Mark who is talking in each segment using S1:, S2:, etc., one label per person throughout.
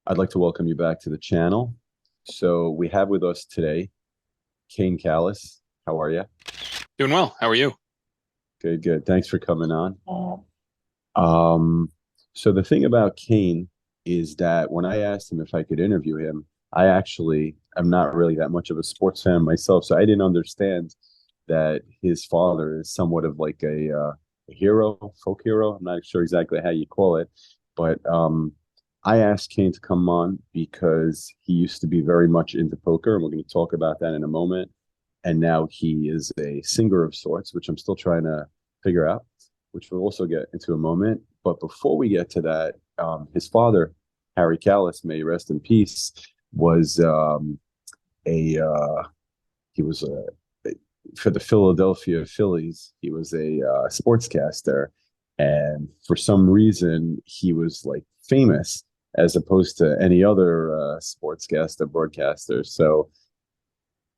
S1: I'd like to welcome you back to the channel. So we have with us today Kane Callis. How are you?
S2: Doing well. How are you?
S1: Good, good. Thanks for coming on. Um, so the thing about Kane is that when I asked him if I could interview him, I actually am not really that much of a sports fan myself, so I didn't understand that his father is somewhat of like a hero, folk hero. I'm not sure exactly how you call it, but I asked Kane to come on because he used to be very much into poker, and we're going to talk about that in a moment. And now he is a singer of sorts, which I'm still trying to figure out, which we'll also get into a moment. But before we get to that, his father, Harry Callis, may he rest in peace, was a he was a for the Philadelphia Phillies. He was a sportscaster, and for some reason, he was like famous as opposed to any other sportscaster broadcaster. So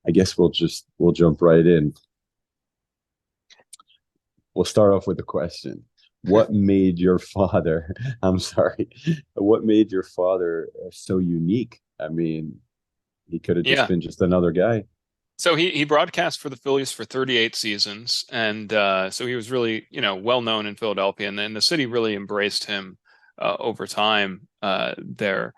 S1: I guess we'll jump right in. We'll start off with a question. What made your father, I'm sorry, what made your father so unique? I mean, he could have just
S2: Yeah.
S1: been just another guy.
S2: So he broadcast for the Phillies for 38 seasons, and so he was really, well known in Philadelphia, and then the city really embraced him over time there.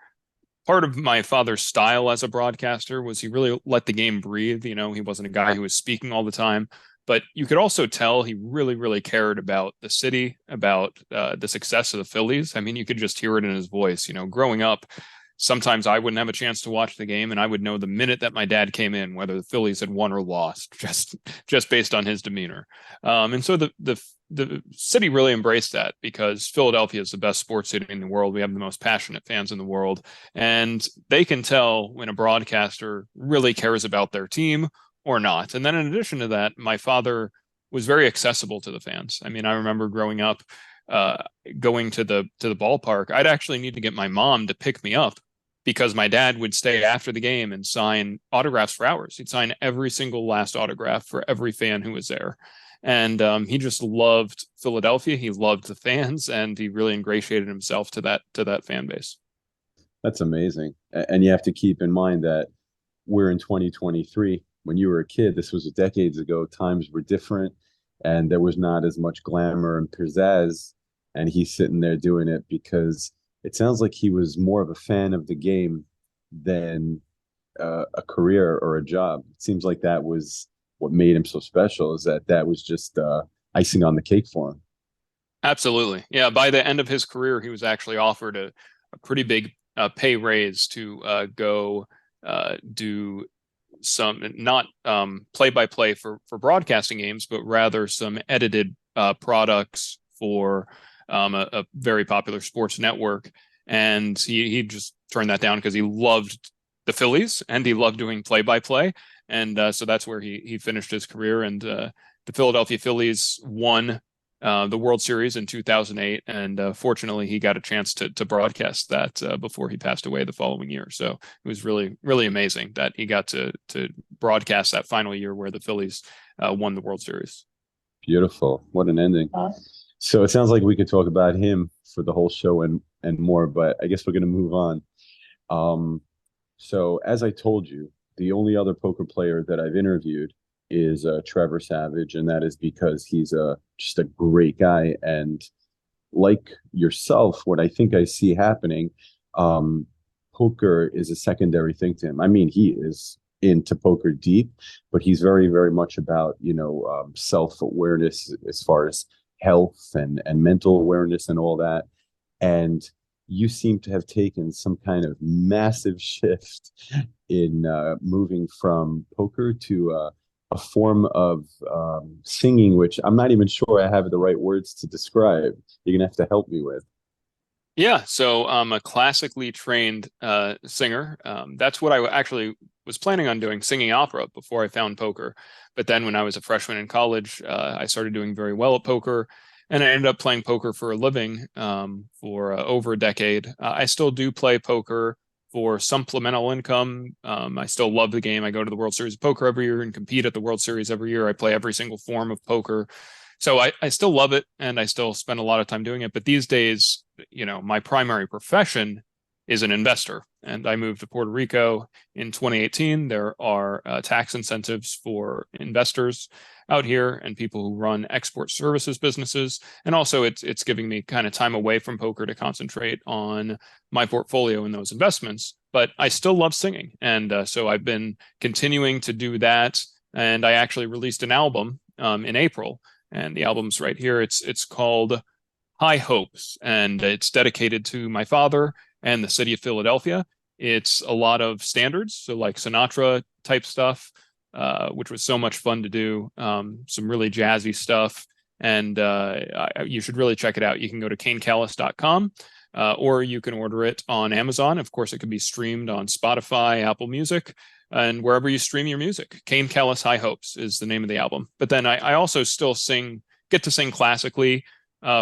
S2: Part of my father's style as a broadcaster was he really let the game breathe. He wasn't a guy who was speaking all the time, but you could also tell he really, really cared about the city, about the success of the Phillies. I mean, you could just hear it in his voice. Growing up, sometimes I wouldn't have a chance to watch the game, and I would know the minute that my dad came in whether the Phillies had won or lost, just based on his demeanor. And so the city really embraced that because Philadelphia is the best sports city in the world. We have the most passionate fans in the world, and they can tell when a broadcaster really cares about their team or not. And then in addition to that, my father was very accessible to the fans. I mean, I remember growing up, uh, going to the ballpark. I'd actually need to get my mom to pick me up because my dad would stay after the game and sign autographs for hours. He'd sign every single last autograph for every fan who was there. And he just loved Philadelphia. He loved the fans, and he really ingratiated himself to that fan base.
S1: That's amazing. And you have to keep in mind that we're in 2023. When you were a kid, this was decades ago. Times were different, and there was not as much glamour and pizzazz. And he's sitting there doing it because it sounds like he was more of a fan of the game than a career or a job. It seems like that was what made him so special. Is that was just icing on the cake for him.
S2: Absolutely. Yeah. By the end of his career, he was actually offered a pretty big pay raise to go do some not play by play for broadcasting games, but rather some edited products for a very popular sports network. And he just turned that down because he loved the Phillies and he loved doing play by play. And so that's where he finished his career. And the Philadelphia Phillies won the World Series in 2008, and fortunately, he got a chance to broadcast that before he passed away the following year. So it was really really amazing that he got to broadcast that final year where the Phillies won the World Series.
S1: Beautiful. What an ending. So it sounds like we could talk about him for the whole show and more, but I guess we're going to move on. Um, so as I told you, the only other poker player that I've interviewed is Trevor Savage, and that is because he's just a great guy. And like yourself, what I think I see happening, um, poker is a secondary thing to him. I mean, he is into poker deep, but he's very, very much about self awareness as far as health and mental awareness and all that. And you seem to have taken some kind of massive shift in moving from poker to a form of singing, which I'm not even sure I have the right words to describe. You're gonna have to help me with.
S2: Yeah, so I'm a classically trained singer. That's what I actually was planning on doing, singing opera before I found poker. But then when I was a freshman in college, I started doing very well at poker, and I ended up playing poker for a living for over a decade. I still do play poker for supplemental income. I still love the game. I go to the World Series of Poker every year and compete at the World Series every year. I play every single form of poker. So I still love it and I still spend a lot of time doing it. But these days, my primary profession is an investor. And I moved to Puerto Rico in 2018. There are tax incentives for investors out here and people who run export services businesses. And also it's giving me kind of time away from poker to concentrate on my portfolio in those investments. But I still love singing. And so I've been continuing to do that. And I actually released an album in April. And the album's right here. It's called High Hopes, and it's dedicated to my father and the city of Philadelphia. It's a lot of standards, so like Sinatra type stuff, which was so much fun to do. Some really jazzy stuff, and you should really check it out. You can go to kanecallis.com, or you can order it on Amazon. Of course, it can be streamed on Spotify, Apple Music, and wherever you stream your music. Kane Callis High Hopes is the name of the album. But then I also still get to sing classically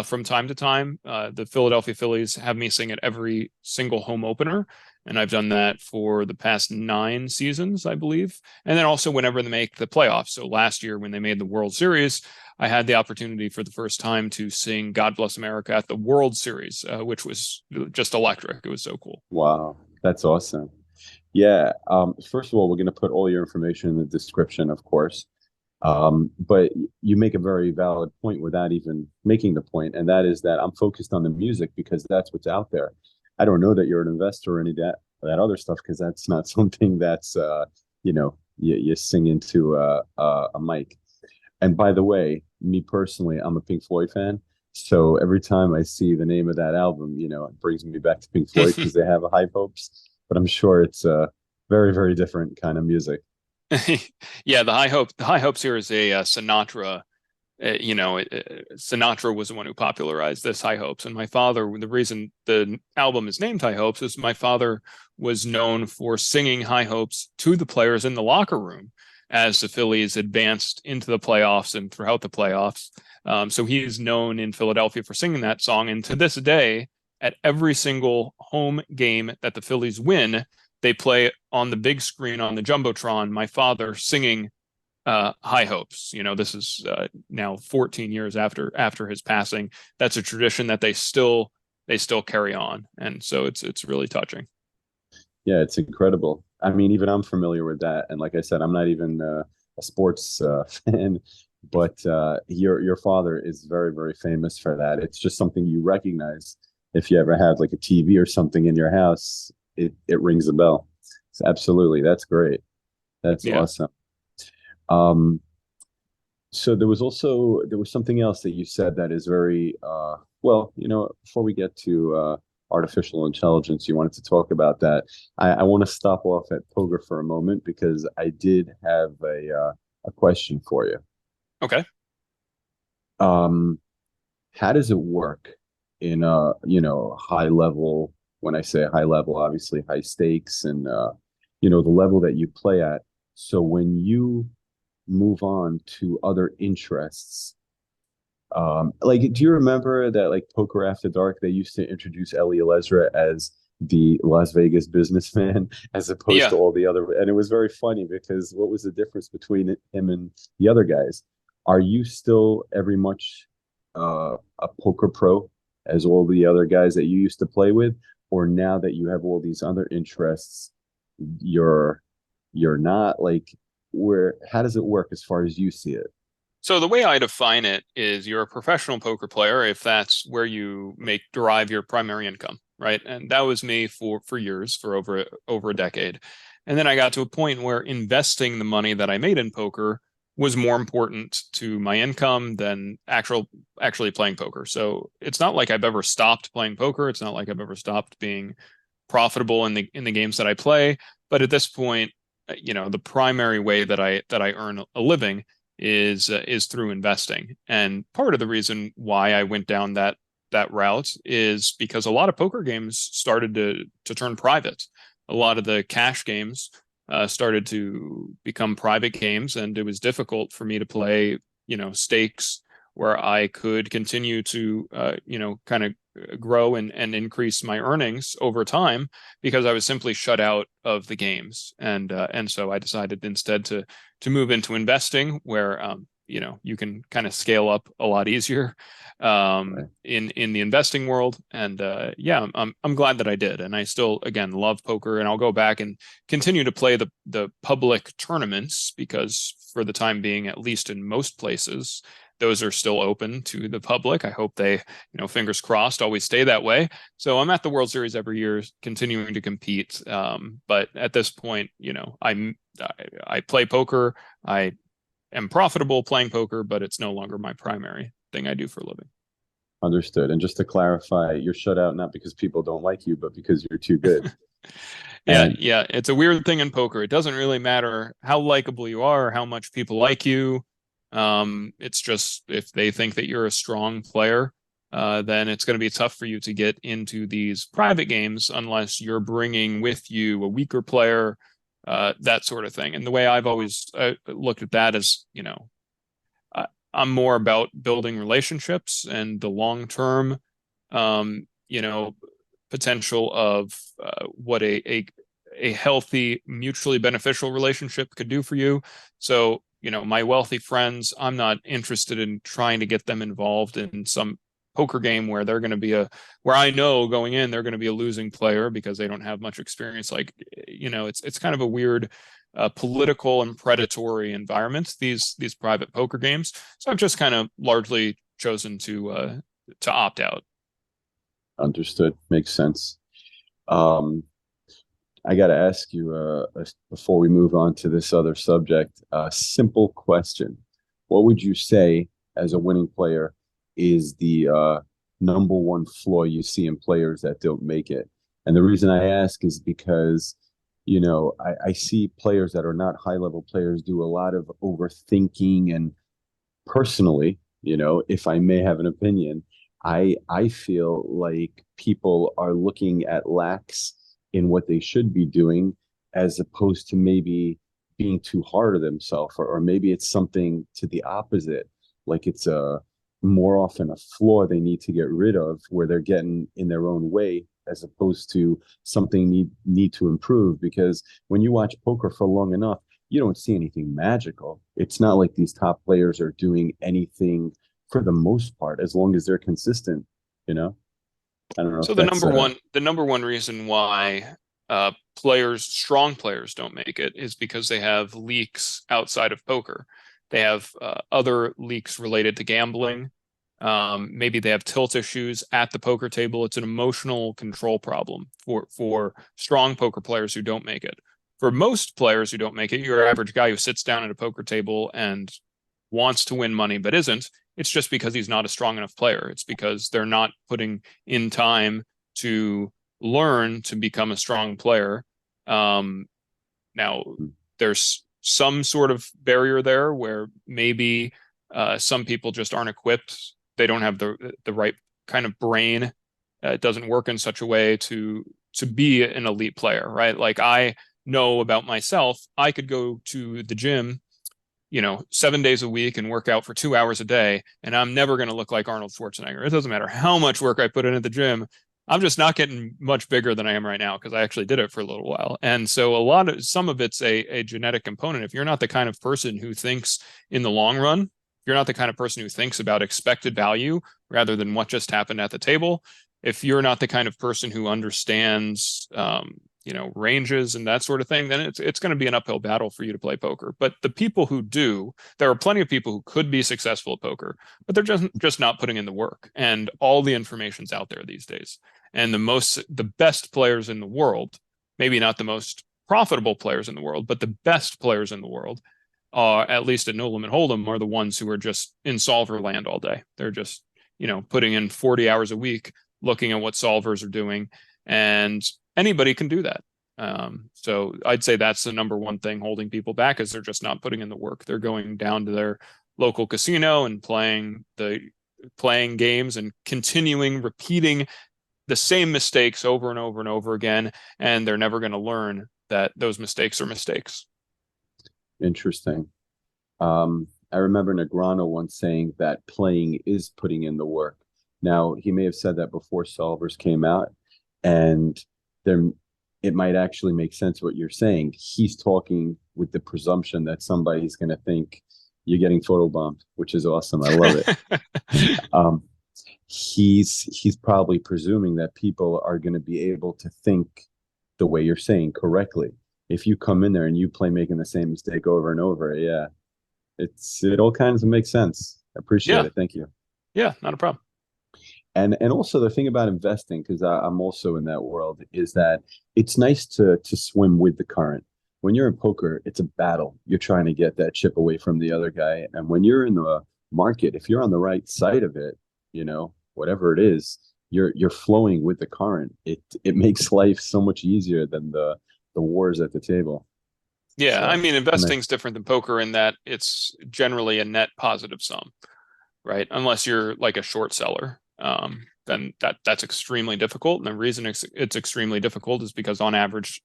S2: from time to time. The Philadelphia Phillies have me sing at every single home opener, and I've done that for the past 9 seasons, I believe. And then also whenever they make the playoffs. So last year when they made the World Series, I had the opportunity for the first time to sing God Bless America at the World Series, which was just electric. It was so cool.
S1: Wow, that's awesome. Yeah. First of all, we're going to put all your information in the description, of course. But you make a very valid point without even making the point, and that is that I'm focused on the music because that's what's out there. I don't know that you're an investor or any of that other stuff because that's not something that's you sing into a mic. And by the way, me personally, I'm a Pink Floyd fan. So every time I see the name of that album, it brings me back to Pink Floyd because they have a High Hopes. But I'm sure it's a very, very different kind of music.
S2: Yeah, the High Hopes here is a Sinatra. Sinatra was the one who popularized this High Hopes, and my father. The reason the album is named High Hopes is my father was known for singing High Hopes to the players in the locker room as the Phillies advanced into the playoffs and throughout the playoffs. So he is known in Philadelphia for singing that song, and to this day, at every single home game that the Phillies win, they play on the big screen on the Jumbotron, my father singing High Hopes. This is now 14 years after his passing. That's a tradition that they still carry on. And so it's really touching.
S1: Yeah, it's incredible. I mean, even I'm familiar with that. And like I said, I'm not even a sports fan, but your father is very, very famous for that. It's just something you recognize. If you ever have like a TV or something in your house, it rings a bell. So absolutely, that's great. That's
S2: Yeah.
S1: awesome. So there was something else that you said that is very well, before we get to artificial intelligence, you wanted to talk about that. I want to stop off at poker for a moment because I did have a question for you.
S2: Okay.
S1: Um, how does it work in a, high level? When I say high level, obviously high stakes and the level that you play at. So when you move on to other interests, like, do you remember that like Poker After Dark, they used to introduce Ellie Lesra as the Las Vegas businessman as opposed to
S2: Yeah.
S1: all the other, and it was very funny because what was the difference between him and the other guys? Are you still every much a poker pro as all the other guys that you used to play with, or now that you have all these other interests, you're not like where? How does it work as far as you see it?
S2: So the way I define it is you're a professional poker player if that's where you derive your primary income, right? And that was me for years, for over a decade. And then I got to a point where investing the money that I made in poker was more important to my income than actually playing poker. So it's not like I've ever stopped playing poker. It's not like I've ever stopped being profitable in the games that I play. But at this point, the primary way that I earn a living is through investing. And part of the reason why I went down that route is because a lot of poker games started to turn private. A lot of the cash games started to become private games, and it was difficult for me to play, stakes where I could continue to, kind of grow and increase my earnings over time because I was simply shut out of the games. And so I decided instead to move into investing where, you can kind of scale up a lot easier
S1: Right.
S2: in the investing world. And yeah, I'm glad that I did. And I still, again, love poker, and I'll go back and continue to play the public tournaments because for the time being, at least in most places, those are still open to the public. I hope they, fingers crossed, always stay that way. So I'm at the World Series every year, continuing to compete. But at this point, I play poker. I am profitable playing poker, but it's no longer my primary thing I do for a living.
S1: Understood. And just to clarify, you're shut out not because people don't like you, but because you're too good.
S2: Yeah,
S1: And
S2: yeah, it's a weird thing in poker. It doesn't really matter how likable you are or how much people like you. It's just if they think that you're a strong player, then it's going to be tough for you to get into these private games unless you're bringing with you a weaker player, that sort of thing. And the way I've always looked at that is, I'm more about building relationships and the long term, um, you know, potential of what a healthy, mutually beneficial relationship could do for you. So, my wealthy friends, I'm not interested in trying to get them involved in some poker game where they're going to be where I know going in they're going to be a losing player because they don't have much experience. Like, it's kind of a weird political and predatory environment, these private poker games. So I've just kind of largely chosen to opt out.
S1: understood. Makes sense. Um, I got to ask you before we move on to this other subject, a simple question. What would you say as a winning player is the number one flaw you see in players that don't make it? And the reason I ask is because, I see players that are not high level players do a lot of overthinking. And personally, if I may have an opinion, I feel like people are looking at lacks in what they should be doing as opposed to maybe being too hard on themselves, or maybe it's something to the opposite, like it's a more often a flaw they need to get rid of where they're getting in their own way as opposed to something need to improve. Because when you watch poker for long enough, you don't see anything magical. It's not like these top players are doing anything for the most part, as long as they're consistent, you know? I don't know
S2: So
S1: if that's
S2: the number one reason why strong players don't make it is because they have leaks outside of poker. They have other leaks related to gambling. Maybe they have tilt issues at the poker table. It's an emotional control problem for strong poker players who don't make it. For most players who don't make it, your average guy who sits down at a poker table and wants to win money but isn't, it's just because he's not a strong enough player. It's because they're not putting in time to learn to become a strong player. Now, there's some sort of barrier there where maybe some people just aren't equipped. They don't have the right kind of brain. It doesn't work in such a way to be an elite player, right? Like I know about myself, I could go to the gym 7 days a week and work out for 2 hours a day, and I'm never going to look like Arnold Schwarzenegger. It doesn't matter how much work I put in at the gym. I'm just not getting much bigger than I am right now because I actually did it for a little while. And so some of it's a genetic component. If you're not the kind of person who thinks in the long run, if you're not the kind of person who thinks about expected value rather than what just happened at the table, if you're not the kind of person who understands ranges and that sort of thing, then it's going to be an uphill battle for you to play poker. But the people who do, there are plenty of people who could be successful at poker, but they're just not putting in the work. And all the information's out there these days. And the best players in the world, maybe not the most profitable players in the world, but the best players in the world are, at least at No Limit Hold'em, are the ones who are just in solver land all day. They're just, putting in 40 hours a week, looking at what solvers are doing. And anybody can do that. So I'd say that's the number one thing holding people back is they're just not putting in the work. They're going down to their local casino and playing games and repeating the same mistakes over and over and over again. And they're never going to learn that those mistakes are mistakes.
S1: interesting. I remember Negrano once saying that playing is putting in the work. Now, he may have said that before solvers came out, and there it might actually make sense what you're saying. He's talking with the presumption that somebody's going to think, You're getting photobombed, which is awesome. I love it. Um, he's probably presuming that people are going to be able to think the way you're saying correctly. If you come in there and you play making the same mistake over and over, yeah, it all kinds of makes sense. I appreciate
S2: Yeah,
S1: it. Thank you.
S2: yeah, not a problem.
S1: And also the thing about investing, because I'm also in that world, is that it's nice to swim with the current. When you're in poker, it's a battle. You're trying to get that chip away from the other guy. And when you're in the market, if you're on the right side of it, whatever it is, you're flowing with the current. It makes life so much easier than the wars at the table.
S2: Yeah, I
S1: So
S2: mean,
S1: it's a nice.
S2: investing's different than poker in that it's generally a net positive sum, right? Unless you're like a short seller, then that's extremely difficult. And the reason it's extremely difficult is because on average,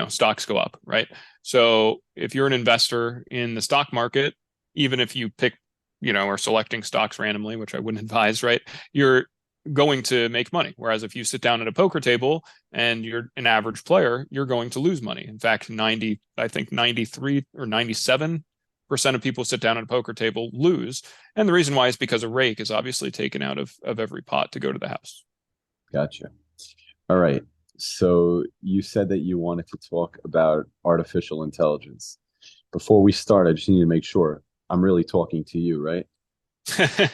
S2: stocks go up, right? So if you're an investor in the stock market, even if you pick, or selecting stocks randomly, which I wouldn't advise, right? You're going to make money. Whereas if you sit down at a poker table and you're an average player, you're going to lose money. In fact, I think 93 or 97% of people sit down at a poker table lose. And the reason why is because a rake is obviously taken out of every pot to go to the house.
S1: Gotcha. All right. So you said that you wanted to talk about artificial intelligence. Before we start, I just need to make sure I'm really talking to you, right?
S2: This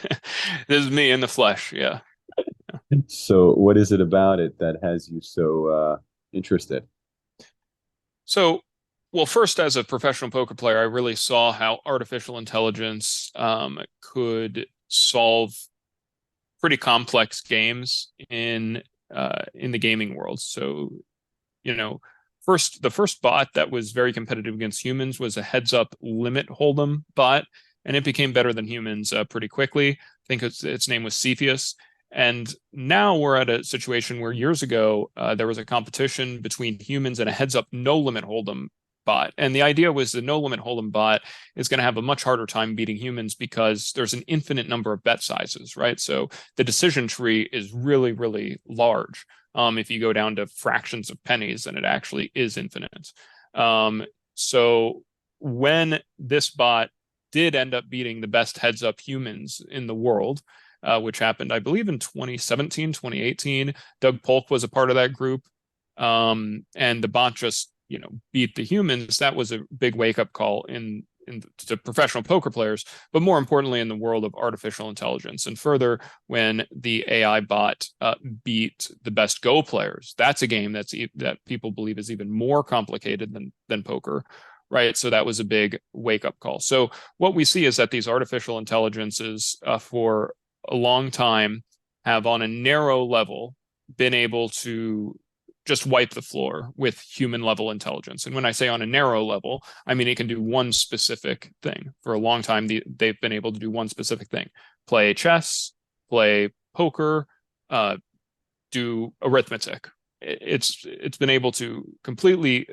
S2: is me in the flesh. Yeah.
S1: So what is it about it that has you so interested?
S2: So, well, first, as a professional poker player, I really saw how artificial intelligence could solve pretty complex games in the gaming world. So, you know, the first bot that was very competitive against humans was a heads up limit hold'em bot, and it became better than humans pretty quickly. I think its name was Cepheus. And now we're at a situation where years ago there was a competition between humans and a heads up no limit hold'em bot. And the idea was the no limit hold'em bot is going to have a much harder time beating humans because there's an infinite number of bet sizes, right? So the decision tree is really, really large. If you go down to fractions of pennies, then it actually is infinite. So when this bot did end up beating the best heads up humans in the world, which happened, I believe, in 2017, 2018. Doug Polk was a part of that group. And the bot just, beat the humans. That was a big wake up call to professional poker players, but more importantly, in the world of artificial intelligence. And further, when the AI bot beat the best Go players, that's a game that people believe is even more complicated than poker. Right. So that was a big wake up call. So what we see is that these artificial intelligences for a long time have on a narrow level been able to just wipe the floor with human level intelligence. And when I say on a narrow level, I mean it can do one specific thing. For a long time, they've been able to do one specific thing: play chess, play poker, do arithmetic. It's been able to completely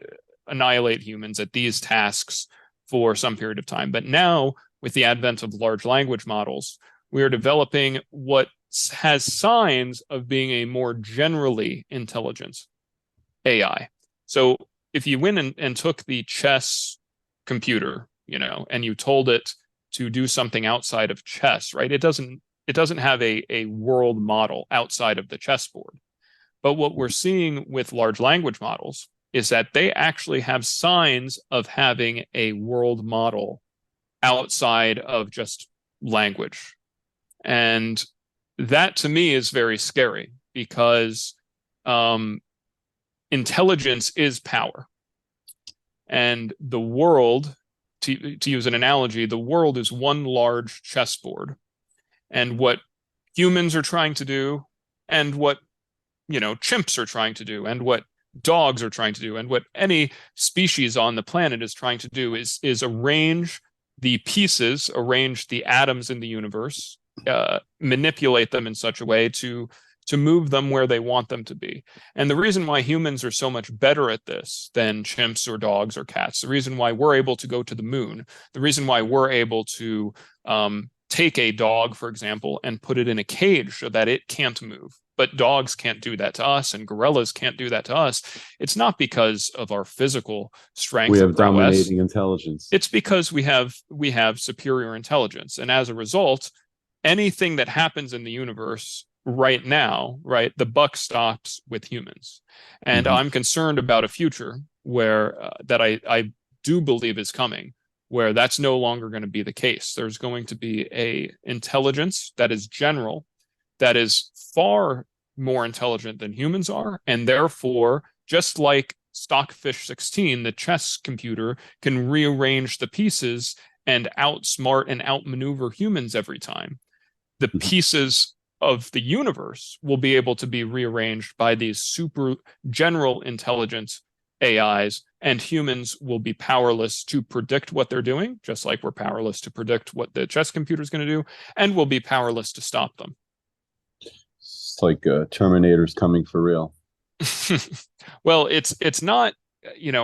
S2: annihilate humans at these tasks for some period of time. But now, with the advent of large language models, we are developing what has signs of being a more generally intelligent AI. So if you went and took the chess computer, and you told it to do something outside of chess, right? It doesn't have a world model outside of the chessboard. But what we're seeing with large language models is that they actually have signs of having a world model outside of just language. And that to me is very scary because intelligence is power. And the world, to use an analogy, the world is one large chessboard. And what humans are trying to do, and what, chimps are trying to do, and what dogs are trying to do, and what any species on the planet is trying to do is arrange the pieces, arrange the atoms in the universe, manipulate them in such a way to move them where they want them to be. And the reason why humans are so much better at this than chimps or dogs or cats, the reason why we're able to go to the moon, the reason why we're able to take a dog, for example, and put it in a cage so that it can't move, but dogs can't do that to us and gorillas can't do that to us. It's not because of our physical
S1: We
S2: strength or
S1: have
S2: prowess.
S1: dominating intelligence.
S2: It's because we have superior intelligence. And as a result, anything that happens in the universe right now, right, the buck stops with humans. And
S1: Hmm.
S2: I'm concerned about a future where that I do believe is coming, where that's no longer going to be the case. There's going to be a intelligence that is general, that is far more intelligent than humans are, and therefore, just like Stockfish 16, the chess computer can rearrange the pieces and outsmart and outmaneuver humans every time. The
S1: Hmm.
S2: pieces of the universe will be able to be rearranged by these super general intelligence AIs, and humans will be powerless to predict what they're doing, just like we're powerless to predict what the chess computer is going to do, and will be powerless to stop them.
S1: It's like Terminator's coming for real.
S2: Well, it's not,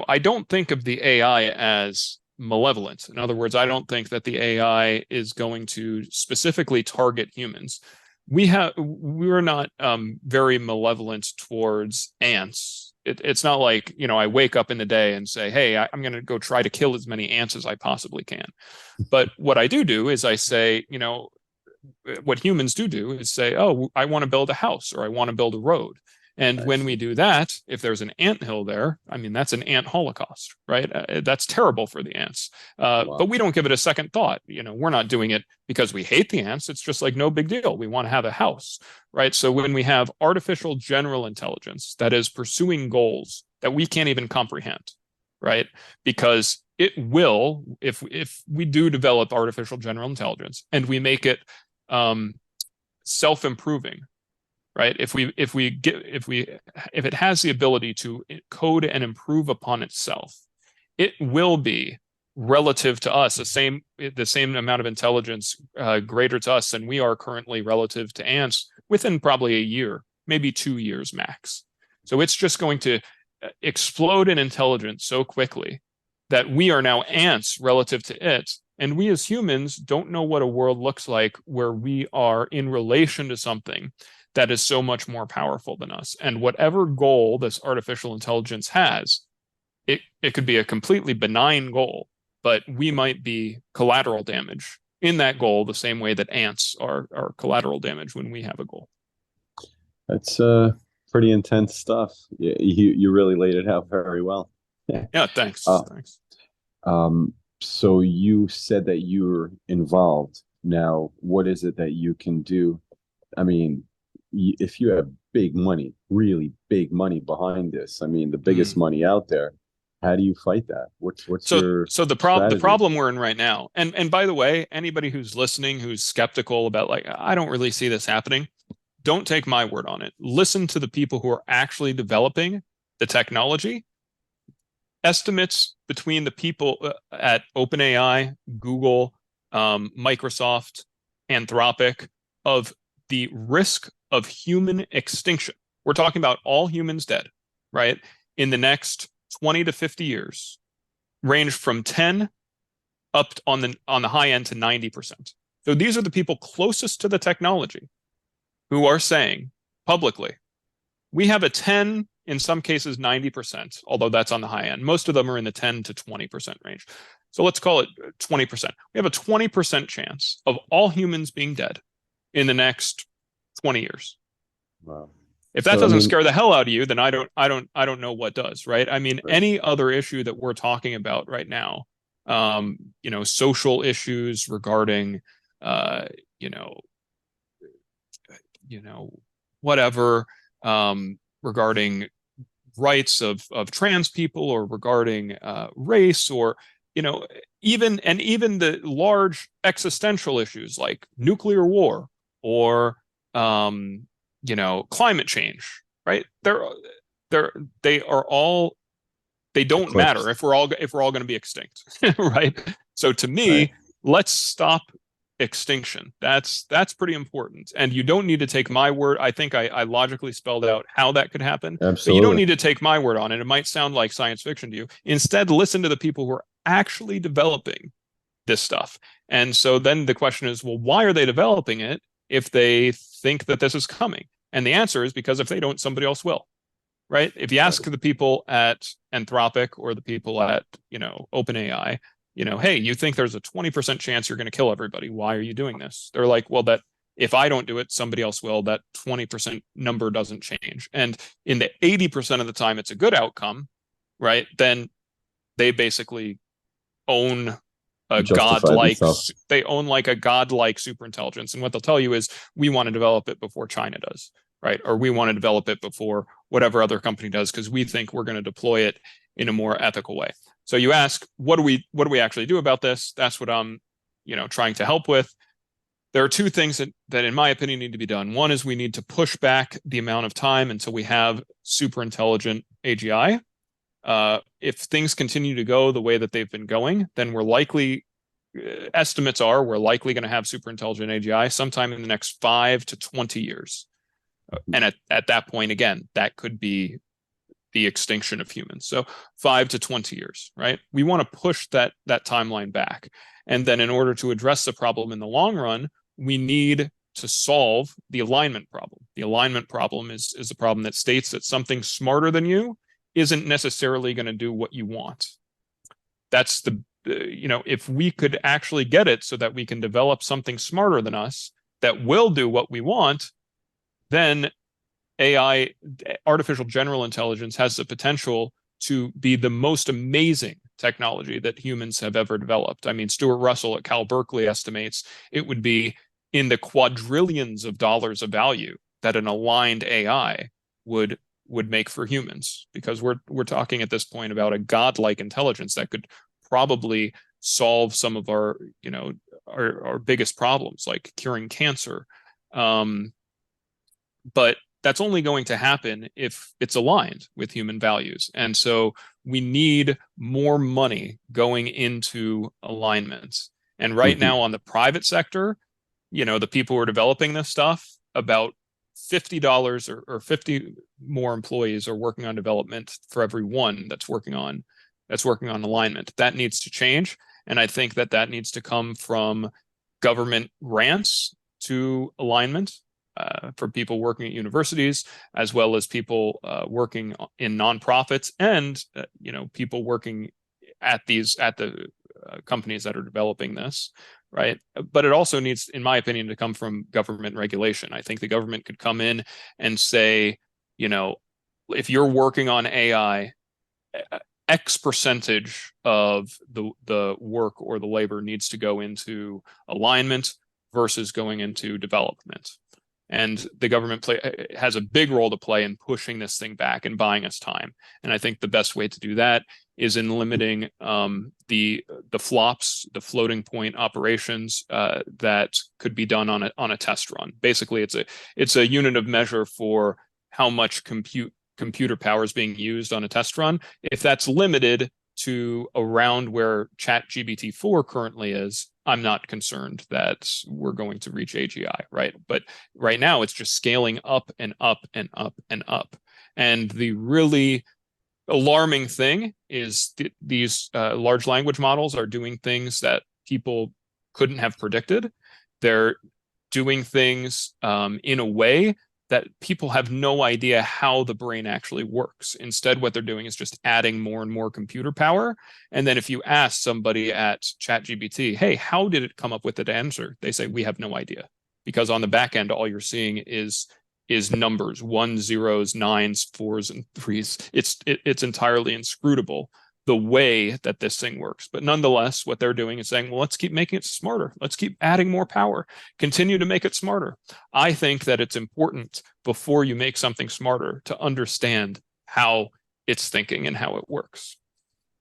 S2: I don't think of the AI as malevolent. In other words, I don't think that the AI is going to specifically target humans. We're not very malevolent towards ants. It's not like, I wake up in the day and say, hey, I'm going to go try to kill as many ants as I possibly can. But what I do is I say, what humans do is say, oh, I want to build a house or I want to build a road. And
S1: I
S2: when we
S1: see.
S2: do that, if there's an ant hill there, I mean, that's an ant holocaust, right? That's terrible for the ants. But
S1: Wow.
S2: we don't give it a second thought. We're not doing it because we hate the ants. It's just like no big deal. We want to have a house, right? So when we have artificial general intelligence that is pursuing goals that we can't even comprehend, right? Because it will, if we do develop artificial general intelligence and we make it um, self-improving, right? If it has the ability to code and improve upon itself, it will be relative to us the same amount of intelligence greater to us than we are currently relative to ants within probably a year, maybe 2 years max. So it's just going to explode in intelligence so quickly that we are now ants relative to it. And we as humans don't know what a world looks like where we are in relation to something that is so much more powerful than us. And whatever goal this artificial intelligence has, it could be a completely benign goal, but we might be collateral damage in that goal the same way that ants are collateral damage when we have a goal.
S1: That's pretty intense stuff. You really laid it out very well.
S2: Yeah, thanks.
S1: Uh,
S2: Thanks.
S1: so you said that you're involved. Now, what is it that you can do? I mean, if you have big money, really big money behind this, I mean, the biggest
S2: Mm.
S1: money out there, how do you fight that? What's
S2: So
S1: your
S2: so the
S1: strategy?
S2: problem we're in right now, and by the way, anybody who's listening who's skeptical about like I don't really see this happening, don't take my word on it. Listen to the people who are actually developing the technology. Estimates between the people at OpenAI, Google, Microsoft, Anthropic of the risk of human extinction. We're talking about all humans dead, right? In the next 20 to 50 years, range from 10 up on the high end to 90%. So these are the people closest to the technology who are saying publicly, we have a 10, in some cases 90%, although that's on the high end. Most of them are in the 10 to 20% range. So let's call it 20%. We have a 20% chance of all humans being dead in the next 20 years.
S1: Wow.
S2: If that
S1: So, I
S2: doesn't
S1: mean,
S2: scare the hell out of you, then I don't know what does, right? I mean,
S1: right.
S2: any other issue that we're talking about right now, social issues regarding, uh, you know, you know, whatever, regarding rights of trans people or regarding race or you know even the large existential issues like nuclear war or um, climate change, right? They're they are all they don't matter
S1: Eclipsed.
S2: if we're all going to be extinct, right? So to
S1: Right.
S2: me, let's stop extinction. That's pretty important. And you don't need to take my word. I think I logically spelled out how that could happen, but you don't
S1: Absolutely.
S2: need to take my word on it. It might sound like science fiction to you. Instead, listen to the people who are actually developing this stuff. And so then the question is, well, why are they developing it if they think that this is coming? And the answer is because if they don't, somebody else will, right? If you ask
S1: Right.
S2: the people at Anthropic or the people at, OpenAI, hey, you think there's a 20% chance you're going to kill everybody. Why are you doing this? They're like, well, that if I don't do it, somebody else will. That 20% number doesn't change. And in the 80% of the time, it's a good outcome, right? Then they basically own a
S1: Justify
S2: godlike,
S1: themselves.
S2: they own like a godlike super intelligence. And what they'll tell you is, we want to develop it before China does, right? Or we want to develop it before whatever other company does, because we think we're going to deploy it in a more ethical way. So you ask, what do we actually do about this? That's what I'm, trying to help with. There are two things that, in my opinion, need to be done. One is we need to push back the amount of time until we have super intelligent AGI. If things continue to go the way that they've been going, then estimates are we're likely going to have super intelligent AGI sometime in the next 5 to 20 years. And at that point, again, that could be the extinction of humans. So 5 to 20 years, right? We want to push that timeline back. And then in order to address the problem in the long run, we need to solve the alignment problem. The alignment problem is the problem that states that something smarter than you isn't necessarily going to do what you want. That's if we could actually get it so that we can develop something smarter than us that will do what we want, then AI, artificial general intelligence, has the potential to be the most amazing technology that humans have ever developed. I mean, Stuart Russell at Cal Berkeley estimates it would be in the quadrillions of dollars of value that an aligned AI would make for humans, because we're talking at this point about a godlike intelligence that could probably solve some of our our biggest problems, like curing cancer. But that's only going to happen if it's aligned with human values. And so we need more money going into alignment. And right
S1: Hmm.
S2: now on the private sector, the people who are developing this stuff, about $50 or 50 more employees are working on development for every one that's working on alignment. That needs to change. And I think that needs to come from government grants to alignment, for people working at universities, as well as people working in nonprofits, and people working at the companies that are developing this, right? But it also needs, in my opinion, to come from government regulation. I think the government could come in and say, if you're working on AI, X percentage of the work or the labor needs to go into alignment versus going into development. And the government has a big role to play in pushing this thing back and buying us time. And I think the best way to do that is in limiting the flops, the floating point operations that could be done on a test run. Basically, it's a unit of measure for how much computer power is being used on a test run. If that's limited to around where ChatGPT-4 currently is, I'm not concerned that we're going to reach AGI, right? But right now, it's just scaling up and up and up and up. And the really alarming thing is these large language models are doing things that people couldn't have predicted. They're doing things in a way that people have no idea how the brain actually works. Instead, what they're doing is just adding more and more computer power. And then if you ask somebody at ChatGPT, hey, how did it come up with that answer? They say, we have no idea. Because on the back end, all you're seeing is numbers, ones, zeros, nines, fours, and threes. It's entirely inscrutable, the way that this thing works. But nonetheless, what they're doing is saying, well, let's keep making it smarter. Let's keep adding more power, continue to make it smarter. I think that it's important, before you make something smarter, to understand how it's thinking and how it works.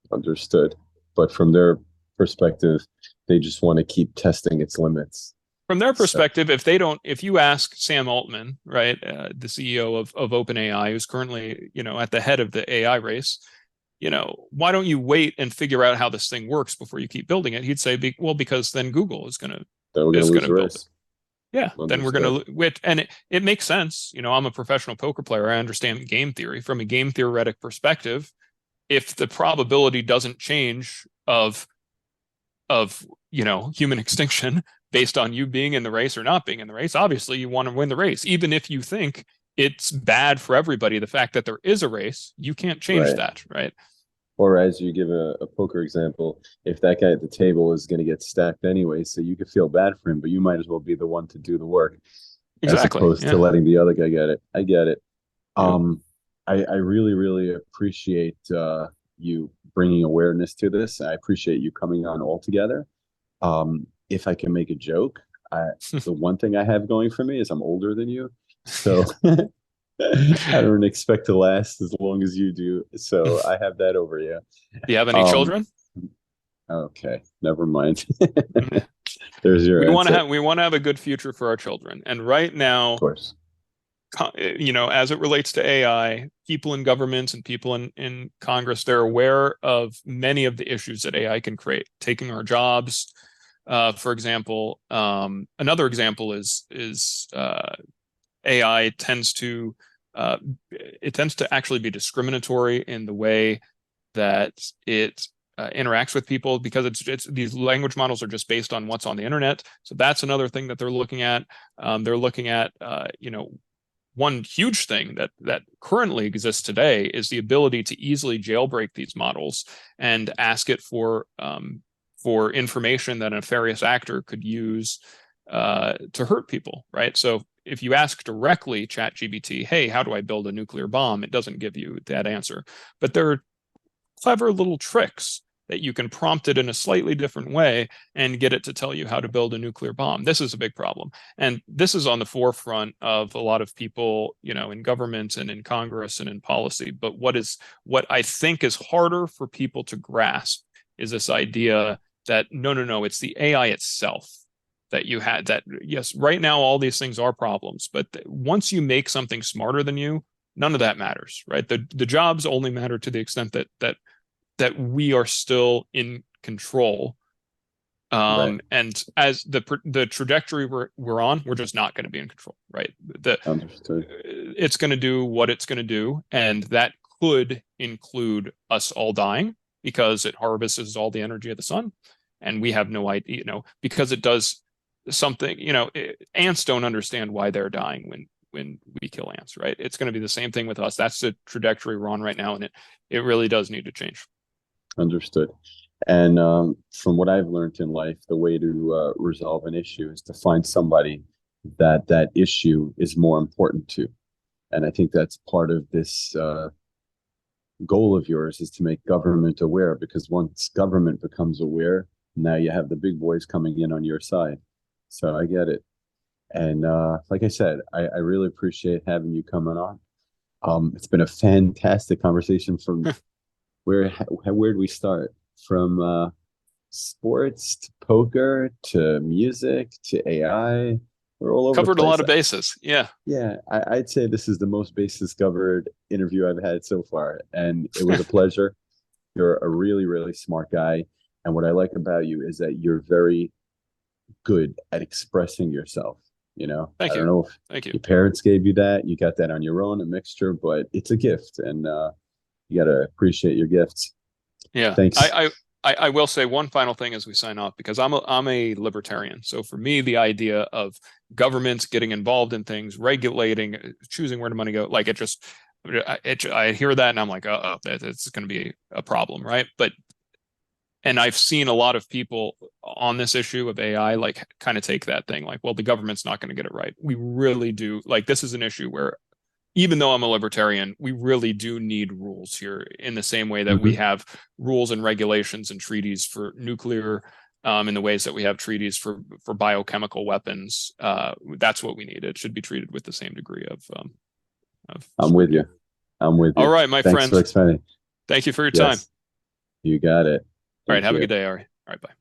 S1: Understood. But from their perspective, they just want to keep testing its limits.
S2: From their
S1: So,
S2: perspective, if you ask Sam Altman, right, the CEO of OpenAI, who's currently, at the head of the AI race, why don't you wait and figure out how this thing works before you keep building it? He'd say, well, because then Google is going
S1: then we're going to lose
S2: to
S1: the
S2: build it.
S1: race.
S2: Yeah, then we're
S1: Understood.
S2: going to, and it makes sense. I'm a professional poker player. I understand game theory. From a game theoretic perspective, if the probability doesn't change of human extinction based on you being in the race or not being in the race, obviously you want to win the race, even if you think it's bad for everybody. The fact that there is a race, you can't change
S1: Right.
S2: that, right?
S1: Or as you give a poker example, if that guy at the table is going to get stacked anyway, so you could feel bad for him, but you might as well be the one to do the work as
S2: Exactly.
S1: opposed to
S2: Yeah.
S1: letting the other guy get it. I get it.
S2: Yeah.
S1: Um, I really, really appreciate you bringing awareness to this. I appreciate you coming on altogether. If I can make a joke, the one thing I have going for me is I'm older than you, so I don't expect to last as long as you do. So I have that over you.
S2: Do you have any
S1: Um,
S2: children?
S1: okay, never mind. There's your answer.
S2: We want to have a good future for our children. And right
S1: Of
S2: now,
S1: course.
S2: as it relates to AI, people in governments and people in Congress, they're aware of many of the issues that AI can create, taking our jobs. For example, another example is AI uh, tends to actually be discriminatory in the way that it interacts with people because it's these language models are just based on what's on the internet. So that's another thing that they're looking at. They're looking at one huge thing that currently exists today is the ability to easily jailbreak these models and ask it for information that a nefarious actor could use to hurt people, right? So if you ask directly ChatGPT, hey, how do I build a nuclear bomb? It doesn't give you that answer. But there are clever little tricks that you can prompt it in a slightly different way and get it to tell you how to build a nuclear bomb. This is a big problem. And this is on the forefront of a lot of people, in government and in Congress and in policy. But what I think is harder for people to grasp is this idea that no, it's the AI itself that you had that, yes, right now all these things are problems, but once you make something smarter than you, none of that matters, right? The jobs only matter to the extent that we are still in control.
S1: Right.
S2: And as the trajectory we're on, we're just not going to be in control, right?
S1: Understood.
S2: It's going to do what it's going to do, and that could include us all dying because it harvests all the energy of the sun, and we have no idea, because it does something. Ants don't understand why they're dying when we kill ants, right? It's going to be the same thing with us. That's the trajectory we're on right now, and it really does need to change.
S1: Understood. And from what I've learned in life, the way to resolve an issue is to find somebody that issue is more important to. And I think that's part of this goal of yours is to make government aware, because once government becomes aware, now you have the big boys coming in on your side. So I get it. And like I said, I really appreciate having you coming on. It's been a fantastic conversation. From where do we start? From sports to poker to music to AI. We're all over the
S2: Covered a lot
S1: place.
S2: of bases. Yeah.
S1: Yeah, I'd say this is the most basis covered interview I've had so far, and it was a pleasure. You're a really, really smart guy, and what I like about you is that you're very good at expressing yourself. I
S2: Thank
S1: don't
S2: you.
S1: know if
S2: Thank you.
S1: your parents gave you that, you got that on your own, a mixture, but it's a gift, and you got to appreciate your gifts.
S2: Yeah.
S1: Thanks.
S2: I will say one final thing as we sign off, because I'm a libertarian. So for me, the idea of governments getting involved in things, regulating, choosing where the money go, like I hear that and I'm like, oh, it's going to be a problem, right? And I've seen a lot of people on this issue of AI, like kind of take that thing, like, well, the government's not going to get it right. We really do. Like, this is an issue where even though I'm a libertarian, we really do need rules here in the same way that we
S1: Mhm.
S2: have rules and regulations and treaties for nuclear, in the ways that we have treaties for biochemical weapons. That's what we need. It should be treated with the same degree of
S1: I'm with
S2: scrutiny.
S1: you. I'm with
S2: All
S1: you.
S2: right, my
S1: Thanks
S2: friend.
S1: for explaining.
S2: Thank you for your time.
S1: Yes, you got it.
S2: All right,
S1: Thank
S2: have a
S1: you.
S2: good day, Ari. All right, bye.